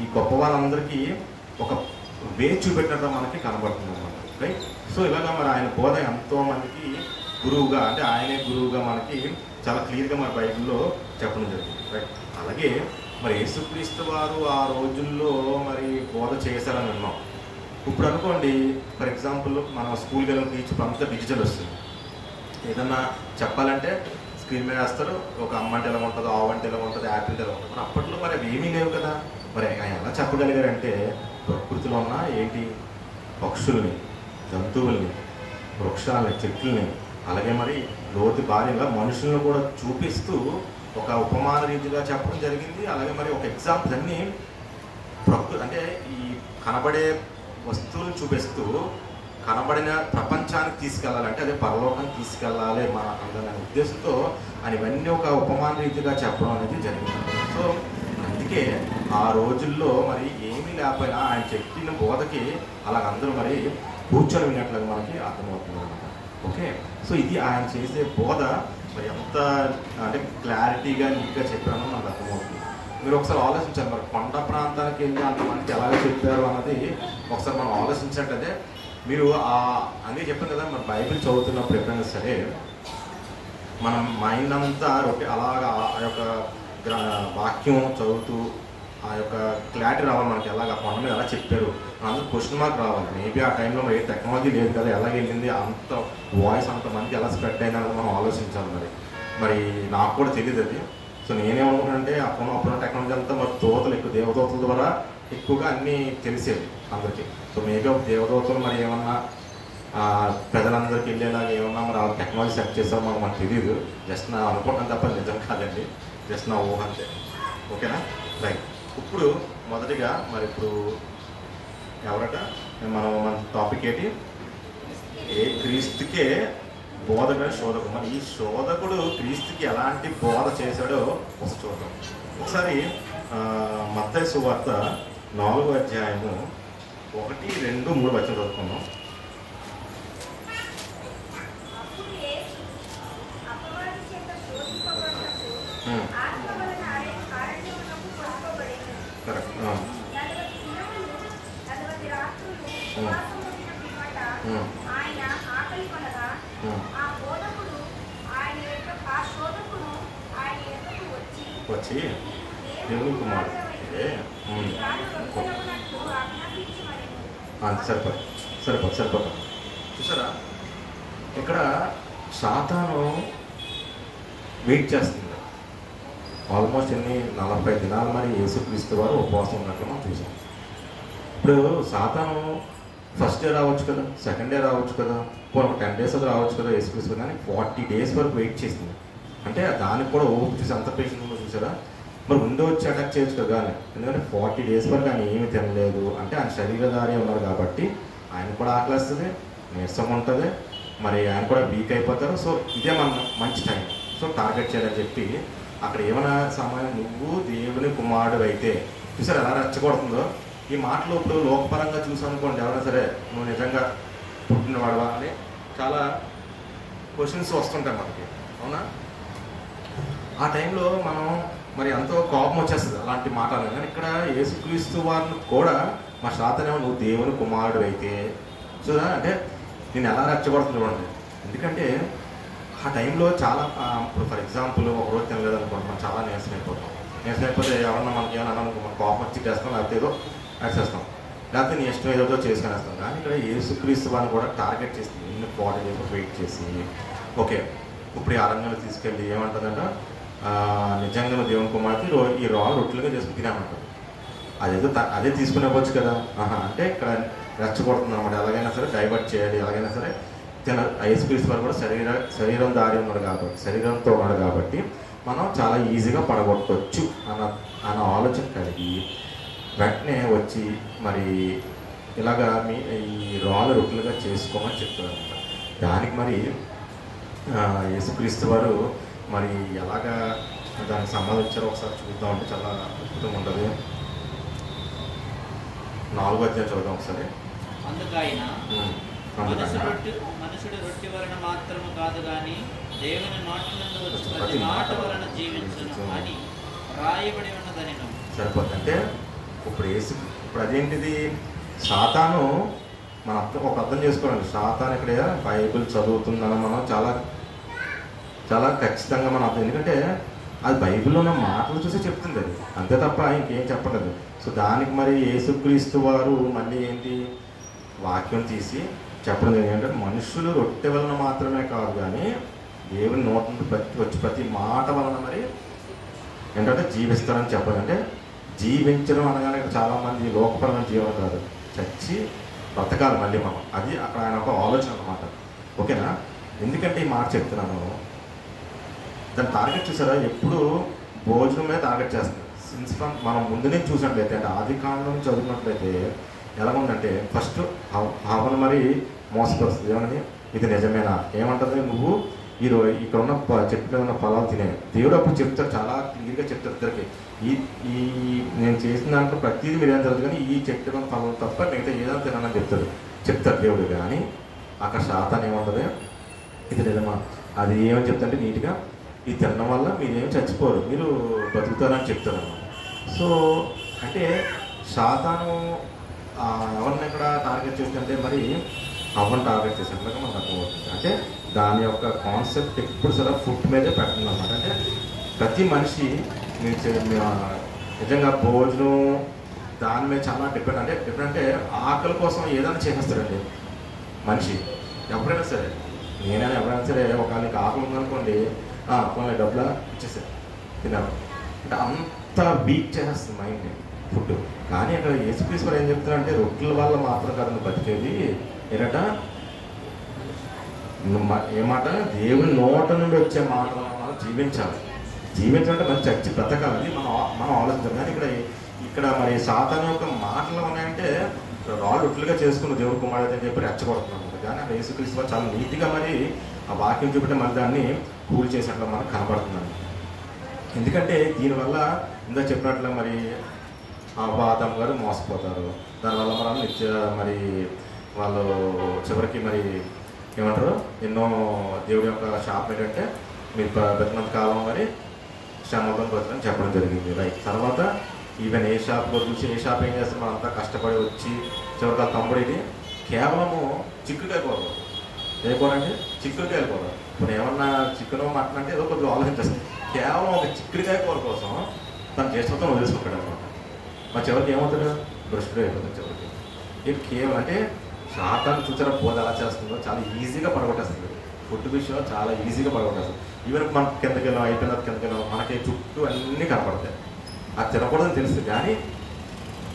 ఈ గొప్ప వాళ్ళందరికీ ఒక వే చూపెట్టినట్టు మనకి కనబడుతుంది అనమాట. రైట్. సో ఇలాగా మరి ఆయన బోధ ఎంతోమందికి గురువుగా అంటే ఆయనే గురువుగా మనకి చాలా క్లియర్గా మన బైబిల్లో చెప్పడం జరిగింది. రైట్. అలాగే మరి యేసుక్రీస్తు వారు ఆ రోజుల్లో మరి బోధ చేశారని విన్నాం. ఇప్పుడు అనుకోండి ఫర్ ఎగ్జాంపుల్ మనం స్కూల్కి వెళ్ళిన టీచర్ అంతా డిజిటల్ వస్తుంది. ఏదన్నా చెప్పాలంటే స్క్రీన్ మీద వేస్తారు, ఒక అమ్మ అంటే ఎలా ఉంటుందో, ఆవు అంటే ఎలా ఉంటుంది, యాపిల్ అంటే ఎలా ఉంటుంది. మరి అప్పట్లో మరి అవి ఏమీ లేవు కదా. మరి ఆయన ఎలా చెప్పగలిగారంటే ప్రకృతిలో ఉన్న ఏంటి పక్షుల్ని, జంతువుల్ని, వృక్షాలని, చెట్లని, అలాగే మరి లోతు భార్యగా మనుషులను కూడా చూపిస్తూ ఒక ఉపమాన రీతిగా చెప్పడం జరిగింది. అలాగే మరి ఒక ఎగ్జాంపుల్ అన్నీ ప్రకృతి అంటే ఈ కనబడే వస్తువులను చూపిస్తూ కనబడిన ప్రపంచానికి తీసుకెళ్ళాలంటే అదే పరలోకానికి తీసుకెళ్ళాలి మన అందరి ఉద్దేశంతో అని ఇవన్నీ ఒక ఉపమాన రీతిగా చెప్పడం అనేది జరిగింది. సో అందుకే ఆ రోజుల్లో మరి ఏమీ లేకపోయినా ఆయన చెప్పిన బోధకి అలాగ అందరూ మరి కూర్చొని విన్నట్లుగా మనకి అర్థమవుతుంది అనమాట. ఓకే, సో ఇది ఆయన చేసే బోధ మరి ఎంత అంటే క్లారిటీగా నీట్గా చెప్పానో మనకు అర్థమవుతుంది. మీరు ఒకసారి ఆలోచించాలి, మరి కొండ ప్రాంతానికి వెళ్ళి అంతమందికి ఎలాగ చెప్పారు అన్నది ఒకసారి మనం ఆలోచించినట్లయితే మీరు అందుకే చెప్పాను కదా, మరి బైబిల్ చదువుతున్నప్పుడు ఎప్పుడైనా సరే మనం మైండ్ అంతా అలాగా ఆ యొక్క వాక్యం చదువుతూ ఆ యొక్క క్లారిటీ రావాలి మనకి, ఎలాగ కొండ మీద ఎలా చెప్పారు అందరూ క్వశ్చన్ మార్క్ రావాలి. మేబీ ఆ టైంలో మరి టెక్నాలజీ లేదు కదా, ఎలా వెళ్ళింది అంత వాయిస్ అంతమందికి ఎలా స్ప్రెడ్ అయింది అన్నది మనం ఆలోచించాలి. మరి నాకు కూడా తెలియదు అది. సో నేనేమనుకున్నానంటే అప్పుడు టెక్నాలజీ అంతా మరి దోతలు ఎక్కువ, దేవదూతల ద్వారా ఎక్కువగా అన్నీ తెలిసేది అందరికీ. సో మేబీ ఒక దేవదూతలు మరి ఏమన్నా ప్రజలందరికీ వెళ్ళేలాగా ఏమన్నా మరి ఆ టెక్నాలజీ సెట్ చేసామో మనకు తెలియదు. జస్ట్ నా అనుకుంటాను తప్ప నిజం కాదండి, జస్ట్ నా ఊహ అంతే. ఓకేనా, రైట్. ఇప్పుడు మొదటిగా మరి ఇప్పుడు ఎవరట మన టాపిక్ ఏంటి, ఏ క్రీస్తుకే బోధగా శోధకుడు. మరి ఈ శోధకుడు క్రీస్తుకి ఎలాంటి బోధ చేశాడో ఒకసారి చూద్దాం. ఒకసారి మత్తయి సువార్త 4వ అధ్యాయము 1, 2, 3 వచనం చదువుకుందాం. కరెక్ట్. వచ్చి దేవుని కుమారుడు సరిపోతా చూసారా, ఇక్కడ సాతాను వెయిట్ చేస్తుంది ఆల్మోస్ట్ 40 దినాలు మరి యేసుక్రీస్తు వారు ఉపవాసం ఉన్నట్లు మనం చూసాం. ఇప్పుడు సాతాను ఫస్ట్ డే రావచ్చు కదా, సెకండ్ డే రావచ్చు కదా, ఒక 10 days అది రావచ్చు కదా యేసుక్రీస్తు, కానీ 40 days వరకు వెయిట్ చేసింది. అంటే దానికి కూడా ఓపిక చూసి అంత పేషెంట్ ఉందో చూసారా. మరి ముందు వచ్చి అటాక్ చేయొచ్చు కదా, ఎందుకంటే 40 days వరకు ఆయన ఏమీ తినలేదు. అంటే ఆయన శరీరధారి ఉన్నారు కాబట్టి ఆయన కూడా ఆకలిస్తుంది, నీరసం ఉంటుంది, మరి ఆయన కూడా వీక్ అయిపోతారు. సో ఇదే మన మంచి టైం, సో టార్గెట్ చేయాలని చెప్పి అక్కడ ఏమైనా సమయం నువ్వు దేవుని కుమారుడు అయితే చూసారు ఎలా రెచ్చగొడుతుందో. ఈ మాటలు ఇప్పుడు లోకపరంగా చూసానుకోండి, ఎవరైనా సరే నువ్వు నిజంగా పుట్టినవాడువా అని చాలా క్వశ్చన్స్ వస్తుంటాయి మనకి, అవునా? ఆ టైంలో మనం మరి ఎంతో కోపం వచ్చేస్తుంది అలాంటి మాటలు. కానీ ఇక్కడ యేసుక్రీస్తు వారిని కూడా మా శాతనేమో నువ్వు దేవుని కుమారుడు అయితే చూదా అంటే నేను ఎలా రెచ్చగొడుతుంది చూడండి. ఎందుకంటే ఆ టైంలో చాలా ఇప్పుడు ఫర్ ఎగ్జాంపుల్ ఒకరోజు తినలేదు అనుకోండి, మనం చాలా నీరసం అయిపోతాం. నీరసం అయిపోతే ఎవరన్నా మనకి ఏమన్నా అనుకో మన కోపం వచ్చి చేస్తాం, లేకపోతే ఏదో వేసేస్తాం, లేకపోతే నీ ఇష్టం ఏదో చేసుకునేస్తాం. కానీ ఇక్కడ యేసుక్రీస్తు వారిని కూడా టార్గెట్ చేస్తుంది. 40 days వెయిట్ చేసి ఓకే ఇప్పుడు ఈ అరణ్యంలో తీసుకెళ్ళి ఏమంటుందంట, నిజంగా దేవుని కుమార్తె ఈ రాళ్ళు రొట్టెలుగా చేసుకుని తినామంటారు. అదే తీసుకునే వచ్చు కదా. అంటే ఇక్కడ రెచ్చగొడుతుంది అనమాట. ఎలాగైనా సరే డైవర్ట్ చేయాలి, ఎలాగైనా సరే యేసుక్రీస్తు వారు కూడా శరీరం దారి ఉన్నాడు కాబట్టి, శరీరంతో ఉన్నాడు కాబట్టి మనం చాలా ఈజీగా పడగొట్టవచ్చు అన్న ఆలోచన కలిగి వెంటనే వచ్చి మరి ఇలాగా ఈ రాళ్ళు రొట్టెలుగా చేసుకోమని చెప్తారు అనమాట. దానికి మరి యేసుక్రీస్తు వారు మరి ఎలాగా దానికి సంబంధించారో ఒకసారి చూద్దామంటే చాలా అద్భుతంగా ఉంటుంది. 4వ అధ్యాయం చదువుదాం ఒకసారి. అందుకైనా మనుషుడు రొట్టె వలన మాత్రము కాదు కానీ దేవుని నోటి నుండి వచ్చి ప్రతి మాట వలన జీవించును అని రాయబడి ఉన్నదని. సరిపోతుంది. అంటే ఇప్పుడు అదేంటిది, సాతాను మన ఒక అర్థం చేసుకోవాలి. సాతాను ఇక్కడ బైబిల్ చదువుతుందని మనం చాలా చాలా ఖచ్చితంగా మనం అర్థం, ఎందుకంటే అది బైబిల్లో ఉన్న మాటలు చూసి చెప్తుంది అది, అంతే తప్ప ఇంకేం చెప్పలేదు. సో దానికి మరి యేసుక్రీస్తు వారు మళ్ళీ ఏంటి వాక్యం తీసి చెప్పడం జరిగింది. అంటే మనుషులు రొట్టె వలన మాత్రమే కాదు కానీ దేవుని నోటి నుండి ప్రతి మాట వలన మరి ఏంటంటే జీవిస్తారని చెప్పదు. అంటే జీవించడం అనగానే ఇక్కడ చాలామంది లోకపరమైన జీవనం కాదు, చచ్చి బ్రతకాలి మళ్ళీ మనం. అది అక్కడ ఆయన ఒక ఆలోచన అన్నమాట. ఓకేనా? ఎందుకంటే ఈ మాట చెప్తున్నాను, దాన్ని టార్గెట్ చూసారా, ఎప్పుడు భోజనం మీద టార్గెట్ చేస్తుంది. సిన్స్ ఫ్రమ్ మనం ముందునే చూసినట్లయితే, అంటే ఆది కాండం చదువుకున్నట్లయితే ఎలా ఉందంటే, ఫస్ట్ హవను మరి మోసపరుస్తుంది. ఏమని? ఇది నిజమేనా? ఏమంటుంది? నువ్వు ఇక్కడ ఉన్న చెట్టు మీద ఉన్న ఫలాలు తినే. దేవుడు అప్పుడు చెప్తారు, చాలా క్లియర్గా చెప్తారు ఇద్దరికి, ఈ నేను చేసిన దాంట్లో ప్రతిదీ మీరేం జరుగుతుంది, కానీ ఈ చెట్టు మీద ఫలం తప్ప మిగతా ఏదైనా తినాలని చెప్తారు దేవుడు. కానీ అక్కడ శాతాన్ని ఏముంటుంది, ఇది నిజమా? అది ఏమని చెప్తారంటే నీట్గా, ఇది తినడం వల్ల మీరేం చచ్చిపోరు, మీరు బతుకుతారని చెప్తారన్నమాట. సో అంటే శాతాను ఎవరిని ఎక్కడ టార్గెట్ చేస్తుంటే మరి అవ్వని టార్గెట్ చేసినట్లుగా మనకు అర్థమవుతుంది. అంటే దాని యొక్క కాన్సెప్ట్ ఎప్పుడు సరే ఫుడ్ మీదే పెట్టింది అన్నమాట. అంటే ప్రతి మనిషి నిజంగా భోజనం దాని మీద చాలా డిపెండ్. అంటే ఎప్పుడంటే ఆకలి కోసం ఏదైనా చేసేస్తాడండి మనిషి, ఎప్పుడైనా సరే. నేనైనా ఎవరైనా సరే, ఒకవేళ నీకు ఆకలి ఉందనుకోండి, కొన్ని డబ్బులా ఇచ్చేసారు తిన్నాను అంటే అంత వీక్ చేసేస్తుంది మైండ్ని ఫుడ్. కానీ అక్కడ యేసుక్రీస్తు ఏం చెప్తారంటే, రొట్టెల వల్ల మాత్రం కాదు నువ్వు బతికేది, ఏరట ఏమాట దేవుని నోట నుండి వచ్చే మాట మనం జీవించాలి. జీవించాలంటే మరి చచ్చి బ్రతకాలి, అది మనం ఆలోచించాలి. కానీ ఇక్కడ మరి సాతాను యొక్క మాటలు ఉన్నాయంటే, రాళ్ళు రొట్టెలుగా చేసుకున్న దేవుడు కుమారుడు అని చెప్పి రెచ్చగొడుతున్నాం. కానీ అక్కడ యేసుక్రీస్తు చాలా నీట్గా మరి ఆ వాక్యం చూపెట్టే మరి దాన్ని కూల్ చేసినట్లు మనకు కనబడుతుందండి. ఎందుకంటే దీనివల్ల ఇందా చెప్పినట్లు మరి ఆదాము గారు మోసపోతారు. దానివల్ల మరి వాళ్ళు చివరికి మరి ఏమంటారు, ఎన్నో దేవుడి యొక్క శాపం ఏంటంటే మీరు బతికినంత కాలం మరి శ్రమతో బతుకని చెప్పడం జరిగింది. రైట్. తర్వాత ఈవెన్ ఏ షాప్లో చూసి ఏ షాప్ ఏం చేస్తారు, మనం అంతా కష్టపడి వచ్చి చివరికి వాళ్ళ తమ్ముడు ఇది కేవలము చిక్కుడుకాయ కూర. ఏ కూర అంటే చిక్కుడుకాయ కూర. ఇప్పుడు ఏమన్నా చికెన్ మటన్ అంటే ఏదో కొద్దిగా ఆలోచించేస్తుంది. కేవలం ఒక చిక్కుడుకాయ కూర కోసం తను చేసిన వదిలేసుకుంటాడు అనమాట. మరి చివరికి ఏమవుతాడు, భ్రష్టుడు అయిపోతుంది చివరికి. ఇది కేవలం అంటే శాతాన్ని చూసారా బోధ ఎలా చేస్తుందో చాలా ఈజీగా పడగొట్టేస్తుంది. ఫుడ్ విషయంలో చాలా ఈజీగా పడగొట్టేస్తుంది. ఈవెన్ మనం కిందకి వెళ్ళాం, అయిపోయిన కిందకి వెళ్ళాం, మనకి చుట్టూ అన్నీ కనపడతాయి. అది తినకూడదని తెలుస్తుంది కానీ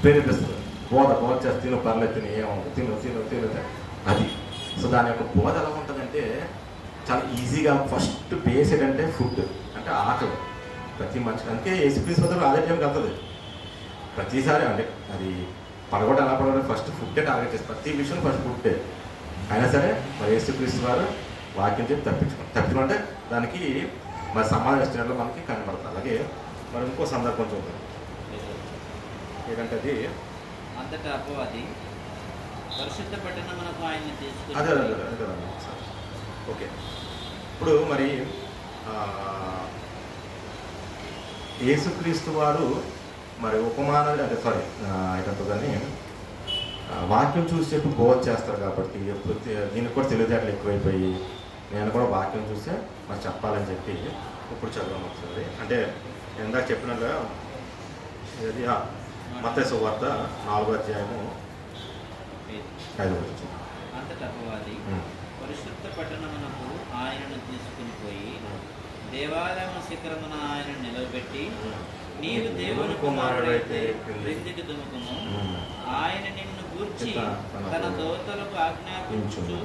ప్రేరేపిస్తుంది. బోధ చేస్తే తిను, పర్లేదు తిని, ఏమవుతుంది, తిను అది. సో దాని యొక్క బోధ ఎలా ఉంటుందంటే చాలా ఈజీగా ఫస్ట్ బేస్ ఏంటంటే ఫుడ్ అంటే ఆకలి ప్రతి మనిషికి. అందుకే యేసుక్రీస్తు ఆదాయం కలుగుతుంది ప్రతిసారి. అంటే అది పడగొట్ట ఎలా పడగొట్ట ఫస్ట్ ఫుడ్డే టార్గెట్ చేస్తారు. ప్రతి విషయం ఫస్ట్ ఫుడ్డే. అయినా సరే మరి యేసుక్రీస్తు వారు వాక్యం చెప్పి తప్పించుకుంటే దానికి మరి సమాజ ఇష్టంలో మనకి కనబడుతుంది. అలాగే మరి ఇంకో సందర్భం చూద్దాం. ఏంటంటే అది అంతటా అపవాది పరిశుద్ధ పట్టణమునకు ఆయన్ని తీసుకుని అదే కదమ్మా. ఓకే. ఇప్పుడు మరి యేసుక్రీస్తు వారు మరి ఉపమానాలు అంటే కానీ వాక్యం చూసి చెప్పి బోధ చేస్తారు కాబట్టి దీనికి కూడా తెలివితేటలు ఎక్కువైపోయి నేను కూడా వాక్యం చూస్తే మరి చెప్పాలని చెప్పి ఇప్పుడు చదవడం ఒకసారి. అంటే ఇందాక చెప్పినట్లుగా ఇది మత్తయి సువార్త 4వ అధ్యాయము 5వ వచనం. అంతటా అపవాది పరిశుద్ధ పట్టణమునకు ఆయనను తీసుకుని పోయి దేవాలయము శిఖరమున ఆయన నిలబెట్టి, నీవు దేవుని కుమారుడైతే క్రిందికి దుముకుము, ఆయన నిన్ను గూర్చి తన దూతలకు ఆజ్ఞాపించు,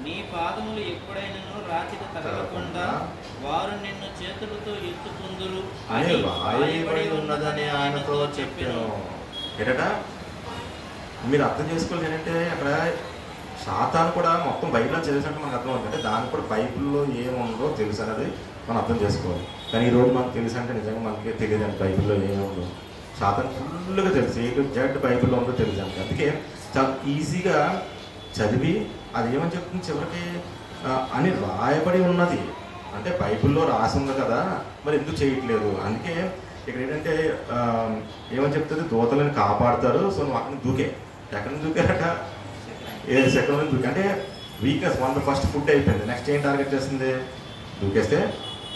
నీ పాదములు ఎప్పుడైనను రాతికి తగలకుండా వారు నిన్ను చేతులతో ఎత్తుకుందురు అని రాయబడి ఉన్నదని ఆయనతో చెప్పాను. ఏంటట మీరు అర్థం చేసుకోవాలి ఏంటంటే అక్కడ సాతాను కూడా మొత్తం బైబిల్లో చదివినట్టు మనకు అర్థం అవుతుంది. అంటే దానికి కూడా బైబిల్లో ఏముందో తెలుసు అనేది మనం అర్థం చేసుకోవాలి. కానీ ఈరోజు మనకు తెలుసు అంటే నిజంగా మనకి తెలియదండి బైబిల్లో ఏముందో. సాతాను ఫుల్గా తెలుసు, ఏ జడ్ బైబిల్లో ఉందో తెలుసు అండి. అందుకే చాలా ఈజీగా చదివి అది ఏమని చెప్తుంది చివరికి అని రాయబడి ఉన్నది. అంటే బైబిల్లో రాసి ఉంది కదా, మరి ఎందుకు చేయట్లేదు? అందుకే ఇక్కడ ఏంటంటే ఏమని చెప్తుంది, దూతలను కాపాడుతారు. సో నువ్వు అక్కడ దూకే. ఎక్కడ నుంచి దూకారట? సెకండ్ నుంచి దూకే. అంటే వీక్నెస్ ఫస్ట్ ఫుడ్ అయిపోయింది. నెక్స్ట్ ఏం టార్గెట్ చేస్తుంది? దూకేస్తే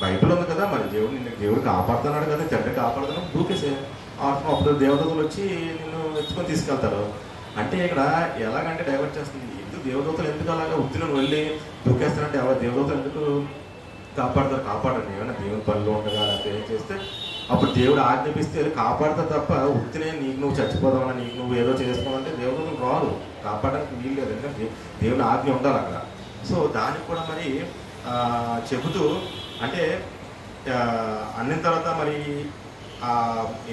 బైబిల్ ఉంది కదా, మరి దేవుడు కాపాడుతున్నాడు కదా, తండ్రి కాపాడుతున్నాడు, దూకేసే. అప్పుడు దేవతలు వచ్చి నిన్ను ఎత్తుకొని తీసుకెళ్తారు. అంటే ఇక్కడ ఎలాగంటే డైవర్ట్ చేస్తుంది. ఎందుకు దేవదూతలు ఎందుకు అలాగా ఉత్తిని వెళ్ళి దూకేస్తారంటే ఎవరు దేవదూతలు ఎందుకు కాపాడరు. ఏమైనా దేవుని పనిలో ఉండగా లేకపోతే ఏం చేస్తే అప్పుడు దేవుడు ఆజ్ఞాపిస్తే కాపాడతారు తప్ప ఉత్తినే నీకు నువ్వు చచ్చిపోదామని నీకు నువ్వు ఏదో చేసుకోవాలంటే దేవదూతలు రాదు, కాపాడడానికి వీలు లేదు. ఎందుకంటే దేవుని ఆజ్ఞ ఉండాలి అక్కడ. సో దానికి కూడా మరి చెబుతూ అంటే అన్నిన తర్వాత మరి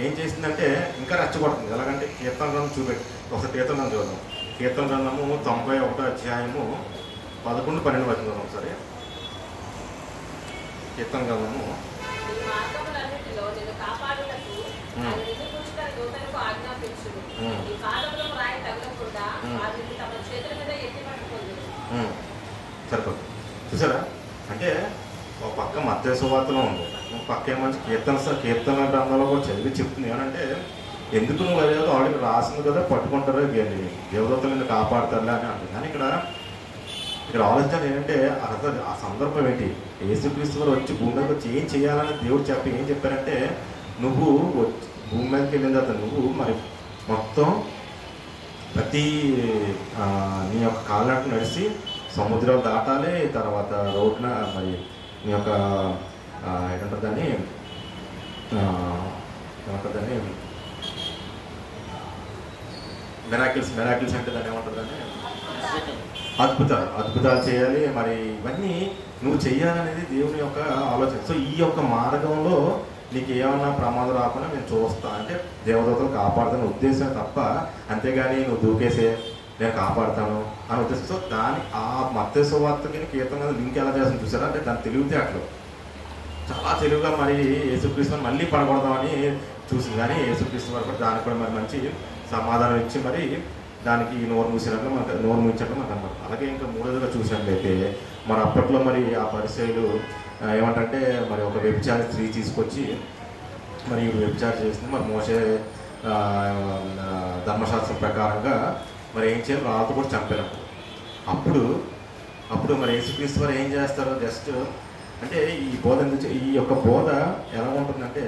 ఏం చేసిందంటే ఇంకా రెచ్చగొడుతుంది. ఎలాగంటే కీర్తన గ్రంథం చూపెట్టి ఒకసారి కీర్తన గ్రంథం చూద్దాం. కీర్తన గ్రంథము 91వ అధ్యాయము 11-12 వచనం ఒకసారి. కీర్తన గ్రంథము సరిపోతుంది. చూసారా, అంటే ఒక పక్క మత్తయి సువార్తలో ఉంది, ఒక పక్క ఏమంచి కీర్తన గ్రంథంలో కూడా చదివి చెప్తుంది. ఏమంటే ఎందుకు నువ్వు అదే ఆల్రెడీ రాసింది కదా, పట్టుకుంటారో దేవదూతలు నిన్ను కాపాడతారులే అని అంటుంది. కానీ ఇక్కడ ఆలోచన ఏంటంటే అసలు ఆ సందర్భం ఏంటి, యేసుక్రీస్తు వారు వచ్చి భూమి మీదకి వచ్చి ఏం చేయాలని దేవుడు ఏం చెప్పారంటే, నువ్వు భూమి మీదకి వెళ్ళిన తర్వాత నువ్వు మరి మొత్తం ప్రతి నీ యొక్క కాళ్ళకు నడిచి సముద్రాలు దాటాలి, తర్వాత రోడ్న మరి నీ యొక్క ఏమంటారు దాన్ని మెరాకిల్స్ అంటే దాన్ని ఏమంటారు దాన్ని అద్భుతాలు చేయాలి. మరి ఇవన్నీ నువ్వు చెయ్యాలనేది దేవుని యొక్క ఆలోచన. సో ఈ యొక్క మార్గంలో నీకు ఏమన్నా ప్రమాదం రాకుండా నేను చూస్తా అంటే దేవదూతలు కాపాడుతాను ఉద్దేశం తప్ప, అంతేగాని నువ్వు దూకేసే నేను కాపాడుతాను అని ఉద్దేశం. సో దాని ఆ మత్తయి సువార్తకి కీర్తన లింక్ ఎలా చేస్తాను చూసారా, అంటే దాని తెలివితేటలు చాలా తెలివిగా మరి యేసుక్రీస్తుని మళ్ళీ పడగొడదామని చూసింది. కానీ యేసుక్రీస్తు వారు కూడా దానికి కూడా మరి మంచి సమాధానం ఇచ్చి మరి దానికి నోరు మూసినట్లు మనకు అనమాట. అలాగే ఇంకా మూడోదిగా చూసినట్లయితే మరి అప్పట్లో మరి ఆ పరిచయులు ఏమంటే మరి ఒక వ్యభిచారి స్త్రీ తీసుకొచ్చి మరి ఇప్పుడు వ్యభిచారం చేసింది. మరి మోసే ధర్మశాస్త్రం ప్రకారంగా మరి ఏం చేయాలి, రాళ్ళతో కూడా చంపారు. అప్పుడు మరి యేసుక్రీస్తు వారు ఏం చేస్తారు, జస్ట్ అంటే ఈ యొక్క బోధ ఎలా ఉంటుందంటే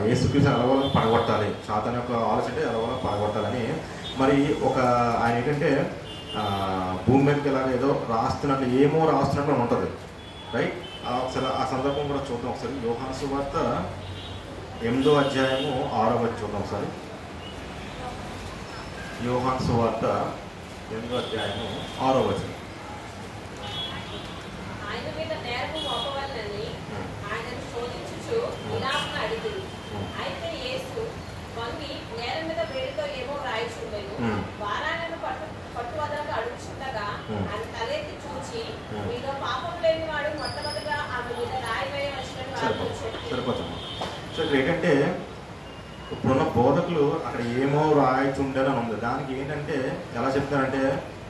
యేసుక్రీస్తు ఎలాగోలా పడగొట్టాలి, సాతాను యొక్క ఆలోచన ఎలాగోలా పడగొట్టాలని మరి ఒక ఆయన ఏంటంటే భూమి మీదకి ఇలాగ ఏదో రాస్తున్నట్లు ఏమో రాస్తున్నట్లు ఉంటుంది, రైట్. ఒకసారి ఆ సందర్భం కూడా చూద్దాం. ఒకసారి యోహాను సువార్త 8వ అధ్యాయము 6వ వచనం చూద్దాం. ఒకసారి యోహాను సువార్త 8వ అధ్యాయము 6వ వచనం. సరిపోతుంది. సో ఇక్కడ ఏంటంటే ఇప్పుడున్న బోధకులు అక్కడ ఏమో రాయిచుండేని ఉంది. దానికి ఏంటంటే ఎలా చెప్తారంటే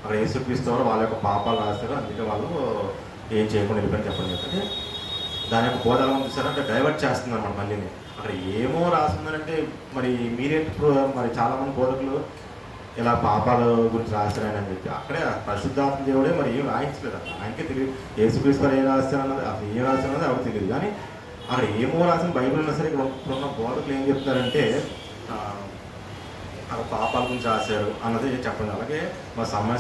అక్కడ యేసుక్రీస్తు వారు వాళ్ళ యొక్క పాపాలు రాస్తారు, అందుకే వాళ్ళు ఏం చేయకుండా వెళ్ళిపోయి చెప్పండి. అంటే దాని యొక్క బోధ ఎలా ఉంది సార్ అంటే డైవర్ట్ చేస్తుంది అన్నమాట. మళ్ళీ అక్కడ ఏమో రాస్తుందంటే మరి మీరేంటి మరి చాలామంది బోధకులు ఇలా పాపాల గురించి రాస్తారని చెప్పి అక్కడే పరిశుద్ధాత్మ దేవుడే మరి ఏం రాయించలేదు. ఆయనకే తెలియదు యేసుక్రీస్తు వారు ఏం రాస్తారన్నది, అసలు ఏం రాస్తారన్నది ఎవరు తెలియదు. కానీ అక్కడ ఏమో రాసిన బైబిల్ ఉన్నా సరే ఇక్కడ ఇప్పుడున్న బోధకులు ఏం చెప్తారంటే అక్కడ పాపాల గురించి రాశారు అన్నది చెప్పండి. అలాగే మా సమయ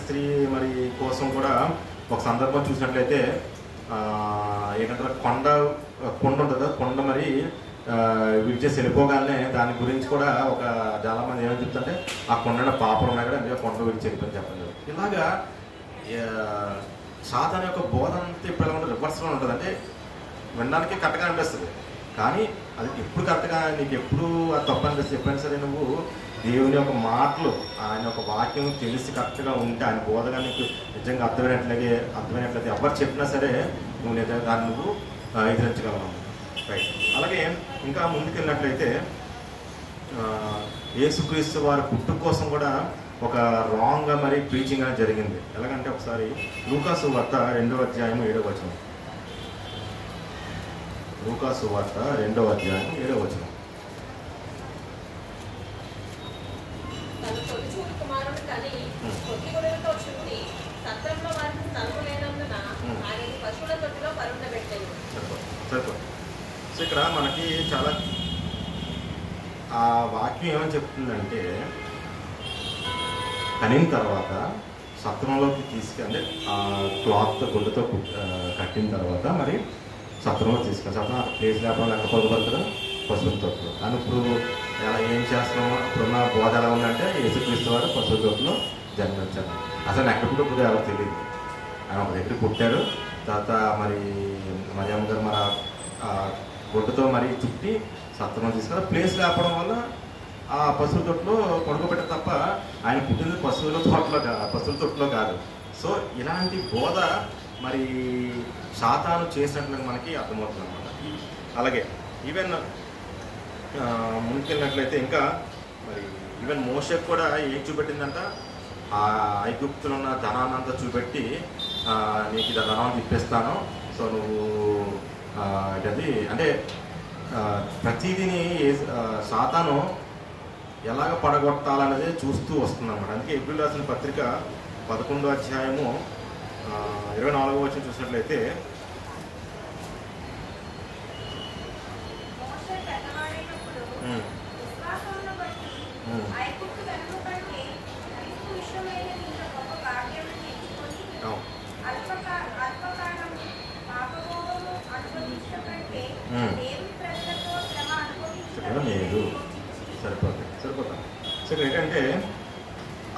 స్త్రీ మరి కోసం కూడా ఒక సందర్భం చూసినట్లయితే ఏంటంటే కొండ ఉంటుంది కదా, కొండ మరి విడిచేసి వెళ్ళిపోగానే దాని గురించి కూడా ఒక చాలా మంది ఏమని చెప్తుంటే ఆ కొండ పాపలు ఉన్నాయి కదా, అందుకే కొండ విడిచి వెళ్ళిపోయి చెప్పండి. ఇలాగా సాతాను యొక్క బోధ అంతా ఇప్పుడు ఎలా ఉంటుంది, రివర్స్లో ఉంటుంది. అంటే వినడానికి కరెక్ట్గా అనిపిస్తుంది, కానీ అది ఎప్పుడు కరెక్ట్గా నీకు ఎప్పుడు అది తప్పు అనిపిస్తుంది. ఎప్పుడైనా సరే నువ్వు దేవుని యొక్క మాటలు ఆయన యొక్క వాక్యం తెలిసి కరెక్ట్గా ఉంటే ఆయన బోధగా నీకు నిజంగా అర్థమైనట్లయితే ఎవరు చెప్పినా సరే నువ్వు దాన్ని నువ్వు ఎదిరించగలవు, రైట్. అలాగే ఇంకా ముందుకెళ్ళినట్లయితే యేసుక్రీస్తు వారి పుట్టుక కోసం కూడా ఒక రాంగ్గా మరి ప్రీచింగ్ అనేది జరిగింది. ఎలాగంటే ఒకసారి లూకాసు వార్త 2వ అధ్యాయం 7వ వచనం. లూకాసు వార్త 2వ అధ్యాయం 7వ వచనం. సో ఇక్కడ మనకి చాలా ఆ వాక్యం ఏమని చెప్తుందంటే, కనిన తర్వాత సత్రంలోకి తీసుకెళ్ళి ఆ క్లాత్ గుడ్డతో కట్టిన తర్వాత మరి సత్రంలో తీసుకెళ్ళి, సత్రం అక్కడ ప్లేస్ లేకపోతే ఎక్కడ పడుతుంది, పశువుల తొట్టులో. కానీ ఇప్పుడు ఎలా ఏం చేస్తున్నామో, ఇప్పుడున్న బోధ ఎలా ఉందంటే యేసుక్రీస్తు వారు పశువుల తొట్టులో జన్మించారు. అసలు ఎక్కడ పుట్టినప్పుడు ఎవరు తెలియదు. ఆయన ఒక దగ్గర పుట్టారు, తర్వాత మరి మరియమ్మ గారు మన గుడ్డతో మరి చుట్టి సత్రంలో తీసుకెళ్ళి, ప్లేస్ లేకపోవడం వల్ల ఆ పశువుల తొట్టులో పడుకోబెట్టారు తప్ప ఆయన పుట్టింది పశువుల తొట్టులో కాదు. సో ఇలాంటి బోధ మరి సాతాను చేసినట్లుగా మనకి అర్థమవుతుంది అన్నమాట. అలాగే ఈవెన్ ముందుకెళ్ళినట్లయితే ఇంకా మరి ఈవెన్ మోషకు కూడా ఏం చూపెట్టిందంట, ఆ ఐగుప్తులో ఉన్న ధనాన్ని అంతా చూపెట్టి నీకు ఇది ధనాన్ని ఇప్పిస్తాను, సో నువ్వు ఇది అంటే ప్రతిదీని సాతాను ఎలాగ పడగొట్టాలనేది చూస్తూ వస్తుందన్నమాట. అందుకే ఏప్రిల్ రాసిన పత్రిక 11వ అధ్యాయము 24వ వచనం చూసినట్లయితే, లేదు సరిపోతా. సో ఇక్కడ ఏంటంటే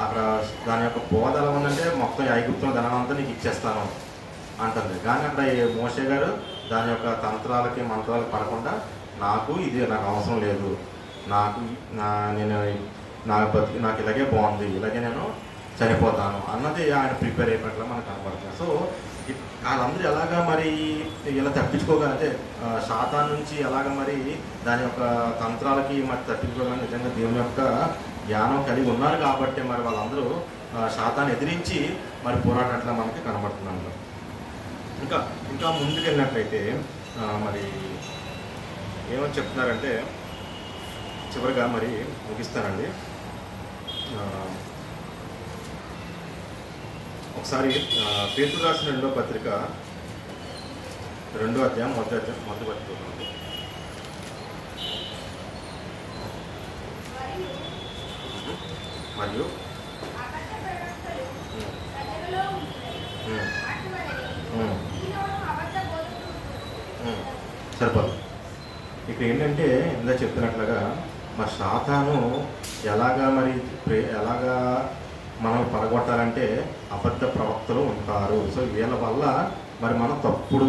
అక్కడ దాని యొక్క బోధ ఎలా ఉందంటే, మొత్తం ఐగుప్తుల ధనానంతా నీకు ఇచ్చేస్తాను అంటుంది. కానీ అక్కడ మోషే గారు దాని యొక్క తంత్రాలకి మంత్రాలకు పడకుండా, నాకు అవసరం లేదు, నాకు ఇలాగే బాగుంది, ఇలాగే నేను చనిపోతాను అన్నది ఆయన ప్రిపేర్ అయినట్లు మనకు కనపడుతుంది. సో వాళ్ళందరూ ఎలాగా మరి ఇలా తప్పించుకోగలంటే, సాతాను నుంచి ఎలాగ మరి దాని యొక్క తంత్రాలకి మరి తప్పించుకోగలని నిజంగా దేవుని యొక్క జ్ఞానం కలిగి ఉన్నారు కాబట్టి మరి వాళ్ళందరూ సాతాను ఎదిరించి మరి పోరాడినట్లా మనకి కనబడుతున్నాను. ఇంకా ముందుకెళ్ళినట్లయితే మరి ఏమని చెప్తున్నారంటే, చివరిగా మరి ముగిస్తానండి. ఒకసారి పేతురు రాసిన 2వ పత్రిక 2వ అధ్యాయం మొదటి పత్రిక మరియు సరిపోదు. ఇక్కడ ఏంటంటే ఇందా చెప్పినట్లుగా మరి సాతాను ఎలాగా మనం పడగొట్టాలంటే అబద్ధ ప్రవక్తలు ఉంటారు. సో వీళ్ళ వల్ల మరి మనం తప్పుడు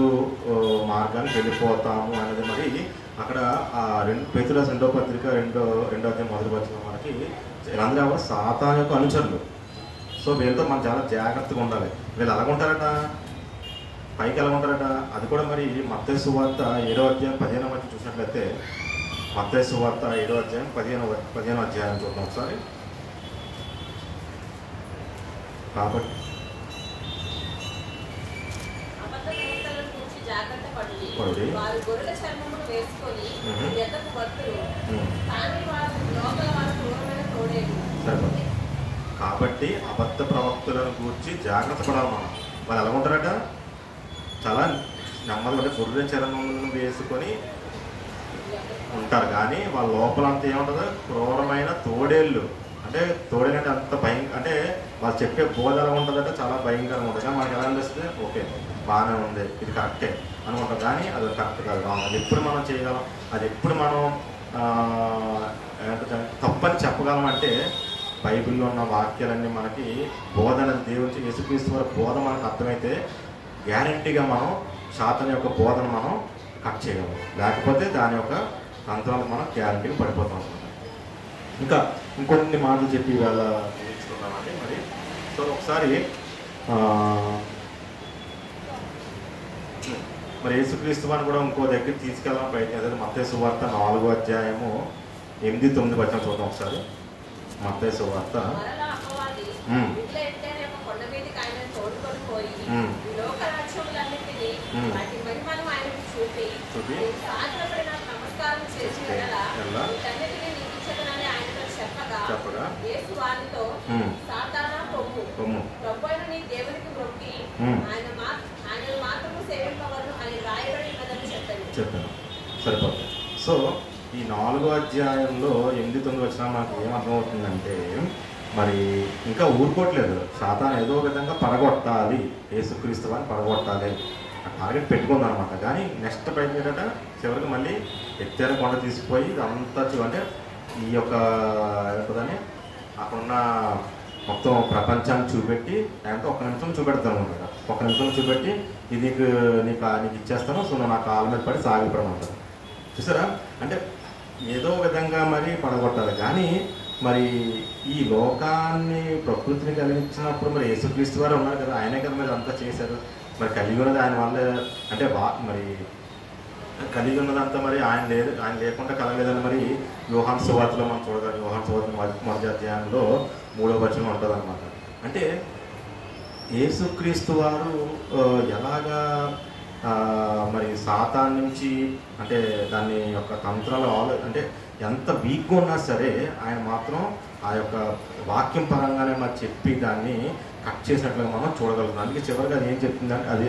మార్గానికి వెళ్ళిపోతాము అనేది మరి అక్కడ పేతురు రాసిన 2వ పత్రిక 2వ అధ్యాయం మొదటి వచనం మనకి వీళ్ళందరూ ఎవరు సాతాను యొక్క అనుచరులు. సో వీళ్ళతో మనం చాలా జాగ్రత్తగా ఉండాలి. వీళ్ళు ఎలాగుంటారట, పైకి ఎలా ఉంటారట, అది కూడా మరి మత్తయి సువార్త 7వ అధ్యాయం 15వ వచనం చూసినట్లయితే, మత్తయి సువార్త 7వ అధ్యాయం 15వ అధ్యాయం చూద్దాం ఒకసారి. కాబట్టి కాబట్టి అబద్ధ ప్రవక్తలను గూర్చి జాగ్రత్త పడాలి మనం. వాళ్ళు ఎలా ఉంటారట, చాలా నెమ్మదిగా గొర్రె చర్మములను వేసుకొని ఉంటారు, కానీ వాళ్ళ లోపలంతా ఏముంటుందో క్రూరమైన తోడేళ్ళు. అంటే తోడేళ్ళంటే అంత అంటే వాళ్ళు చెప్పే బోధ ఎలా ఉంటుందంటే చాలా భయంకరంగా ఉంటుంది. కానీ మనకి ఎలా అనిపిస్తుంది, ఓకే బాగానే ఉంది, ఇది కరెక్టే అనుకుంటాం, కానీ అది కరెక్ట్ కాదు, అది ఎప్పుడు మనం చేయగలం, అది ఎప్పుడు మనం తప్పని చెప్పగలం అంటే బైబిల్లో ఉన్న వాక్యాలన్నీ మనకి బోధన దేవునికి యేసుక్రీస్తు వారి బోధ మనకు అర్థమైతే గ్యారంటీగా మనం సాతాను యొక్క బోధన మనం కట్ చేయగలం. లేకపోతే దాని యొక్క తంత్రాలకు మనం గ్యారంటీగా పడిపోతాం అనమాట. ఇంకా ఇంకొన్ని మాటలు చెప్పి ఇవాళ నేర్చుకున్నామండి మరి. సో ఒకసారి మరి యేసుక్రీస్తు వారిని కూడా ఇంకో దగ్గర తీసుకెళ్ళాలని ప్రయత్నం. మత్తయి సువార్త 4వ అధ్యాయము 8-9 వచనం చూద్దాం ఒకసారి. మత్తయి సువార్త చెప్పగా చెప్పాను. సరిపోతుంది. సో ఈ 4వ అధ్యాయంలో 8-9 వచ్చినా మనకి ఏమర్థమవుతుందంటే మరి ఇంకా ఊరుకోవట్లేదు. సాతాను ఏదో విధంగా పడగొట్టాలి, యేసుక్రీస్తు వారిని పడగొట్టాలి టార్గెట్ పెట్టుకుంది అనమాట. కానీ నెక్స్ట్ బయట చివరికి మళ్ళీ ఎత్తైన కొండ తీసుకుపోయి అంతా అంటే ఈ యొక్క ఏంటని అక్కడున్న మొత్తం ప్రపంచాన్ని చూపెట్టి దాంతో 1 నిమిషం చూపెడతాను అనమాట. 1 నిమిషం చూపెట్టి ఇది నీకు ఇచ్చేస్తాను, సో నువ్వు నా కాళ్ళ మీద పడి సాగిపడం అంటారు. చూసారా, అంటే ఏదో విధంగా మరి పడగొట్టాలి. కానీ మరి ఈ లోకాన్ని ప్రకృతిని కలిగించినప్పుడు మరి యేసుక్రీస్తు వారు ఉన్నారు కదా, ఆయనే కదా మరి అంతా చేశారు. మరి కలిగి ఉన్నది ఆయన వల్ల, అంటే మరి కలిగి ఉన్నదంతా మరి ఆయన లేకుండా కలగలేదని మరి యోహాను సువార్తలో మనం చూడగలం. యోహాను సువార్త మొదటి అధ్యాయంలో 3వ వచనం ఉంటుంది అనమాట. అంటే యేసుక్రీస్తు వారు ఎలాగా మరి సాతాన్ నుంచి అంటే దాని యొక్క తంత్రాలు అంటే ఎంత వీక్గా ఉన్నా సరే ఆయన మాత్రం ఆ యొక్క వాక్యం పరంగానే మరి చెప్పి దాన్ని కట్ చేసినట్లుగా మనం చూడగలుగుతాం. అందుకే చివరిగా అది ఏం చెప్తుందంటే అది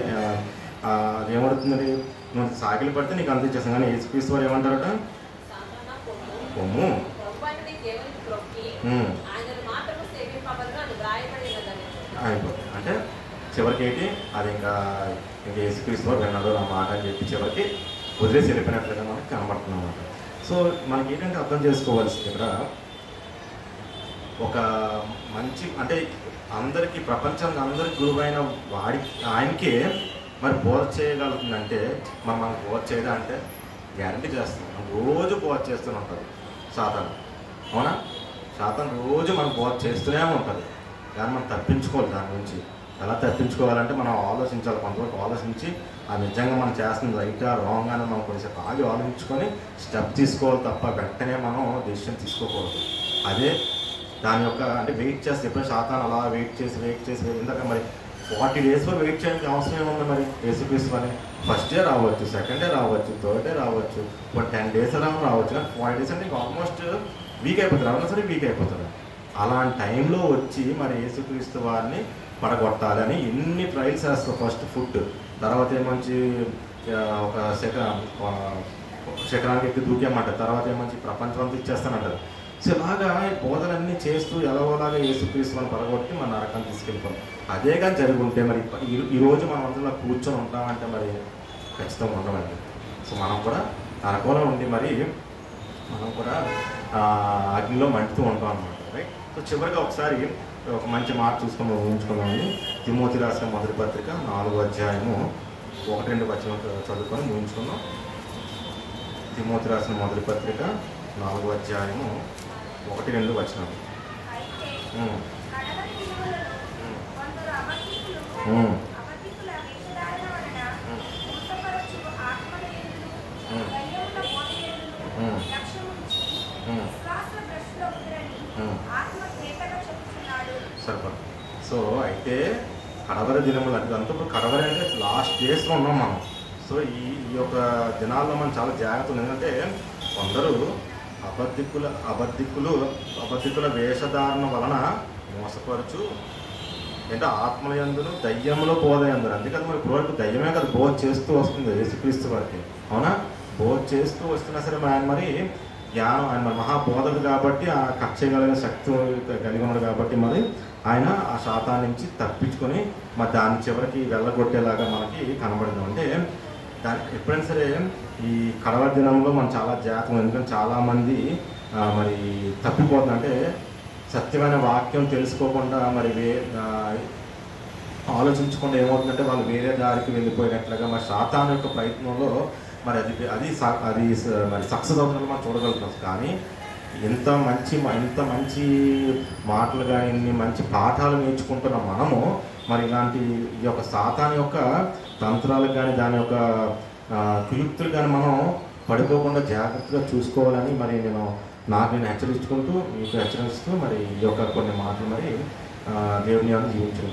ఏమడుతుందని నువ్వు సాగిలి పడితే నీకు అందించేస్తాం. కానీ యేసుక్రీస్తు వారు ఏమంటారట, పొమ్ము అయిపోతుంది. అంటే చివరికి ఏంటి అది ఇంకా యేసుక్రీస్తు వారు విన్నాడు ఆ మాట అని చెప్పి చివరికి వదిలేసి వెళ్ళిపోయినట్లుగా మనకి కనబడుతుంది అన్నమాట. సో మనకి ఏంటంటే అర్థం చేసుకోవాల్సింది ఇక్కడ ఒక మంచి అంటే అందరికీ ప్రపంచానికి అందరికి గురువైన ఆయనకే మరి బోధ చేయగలుగుతుందంటే మనకు బోధ చేయదా అంటే గ్యారంటీ చేస్తాం. రోజు బోధ చేస్తూనే ఉంటుంది సాతాను, అవునా? సాతాను రోజు మనం బోధ చేస్తూనే ఉంటుంది. కానీ మనం తప్పించుకోవాలి. దాని నుంచి ఎలా తప్పించుకోవాలంటే మనం ఆలోచించాలి. కొంతవరకు ఆలోచించి అది నిజంగా మనం చేస్తుంది రైటా రాంగ్ అని మనం కొంచెంసేపు ఆగి ఆలోచించుకొని స్టెప్ తీసుకోవాలి తప్ప వెంటనే మనం డెసిషన్ తీసుకోకూడదు. అదే దాని యొక్క అంటే వెయిట్ చేస్తే ఎప్పుడైనా సాతాను అలా వెయిట్ చేసి ఇందాక మరి 40 days వరకు వెయిట్ చేయడానికి అవసరం ఏముంది మరి యేసుక్రీస్తు అని? ఫస్ట్ డే రావచ్చు, సెకండ్ డే రావచ్చు, థర్డ్ డే రావచ్చు, 10 days రావచ్చు. కానీ 40 days అంటే ఇంకా ఆల్మోస్ట్ వీక్ అయిపోతారు, అవునా సరే వీక్ అయిపోతారు. అలాంటి టైంలో వచ్చి మరి యేసుక్రీస్తు వారిని పడగొట్టాలి అని ఎన్ని ట్రయల్స్ చేస్తారు. ఫస్ట్ ఫుడ్, తర్వాత ఏమంచి ఒక శకరానికి ఎక్కి దూకేమంట, తర్వాత ఏమంచి ప్రపంచం అంతా ఇచ్చేస్తానంటారు. సో ఇలాగా బోధనన్నీ చేస్తూ ఎలాగోలాగా యేసుక్రీస్తుని పడగొట్టి మన నరకాన్ని తీసుకెళ్ళిపోతాం. అదే కానీ జరిగి ఉంటే మరి ఈరోజు మనం అందరిలో కూర్చొని ఉంటామంటే మరి ఖచ్చితంగా ఉండమండి. సో మనం కూడా నరకంలో ఉండి మరి మనం కూడా అగ్నిలో మండుతూ ఉంటాం అన్నమాట, రైట్? సో చివరిగా ఒకసారి ఒక మంచి మాట చూసుకొని ఊహించుకుందామని తిమోతి రాసిన మొదటి పత్రిక 4వ అధ్యాయము 1-2 వచనం చదువుకొని ఊహించుకుందాం. తిమోతి రాసిన మొదటి పత్రిక 4వ అధ్యాయము 1-2 వచనం. సరిపడు. సో అయితే కడవరి దినములు అంటే అంతా ఇప్పుడు కడవరి అంటే లాస్ట్ డేస్లో ఉన్నాం మనం. సో ఈ యొక్క దినాల్లో మనం చాలా జాగ్రత్త ఉంది. ఎందుకంటే కొందరు అబద్ధికుల వేషధారణ వలన మోసపరచు అంటే ఆత్మయందును దయ్యములో బోధయందును. అందుకని మరి ఇప్పుడు దయ్యమే కదా బోధ చేస్తూ వస్తుంది యేసుక్రీస్తు వారికి, అవునా? బోధ చేస్తూ వస్తున్నా సరే ఆయన మరి జ్ఞానం, ఆయన మరి మహాబోధకుడు కాబట్టి ఆ కక్ష కలిగిన శక్తి కలిగి ఉన్నాడు కాబట్టి మరి ఆయన ఆ శాతాన్ని నుంచి తప్పించుకొని మరి దాని చివరికి వెళ్ళగొట్టేలాగా మనకి కనబడింది. అంటే దానికి ఎప్పుడైనా సరే ఈ కడవరి దినంలో మనం చాలా జాగ్రత్తగా, ఎందుకంటే చాలామంది మరి తప్పిపోతుంది. అంటే సత్యమైన వాక్యం తెలుసుకోకుండా మరి ఆలోచించకుండా ఏమవుతుందంటే వాళ్ళు వేరే దారికి వెళ్ళిపోయినట్లుగా మరి సాతాను యొక్క ప్రయత్నంలో మరి అది మరి సక్సెస్ అవుతున్నట్లు మనం చూడగలుగుతాం. కానీ ఎంత మంచి మాటలుగా ఇన్ని మంచి పాఠాలు నేర్చుకుంటున్న మనము మరి ఇలాంటి ఈ యొక్క సాతాను యొక్క తంత్రాలకు కానీ దాని యొక్క కుయుక్తులు కానీ మనం పడిపోకుండా జాగ్రత్తగా చూసుకోవాలని మరి నేను హెచ్చరించుకుంటూ మీకు హెచ్చరిస్తూ మరి ఈ యొక్క కొన్ని మాటలు మరి దేవుని జీవించడం.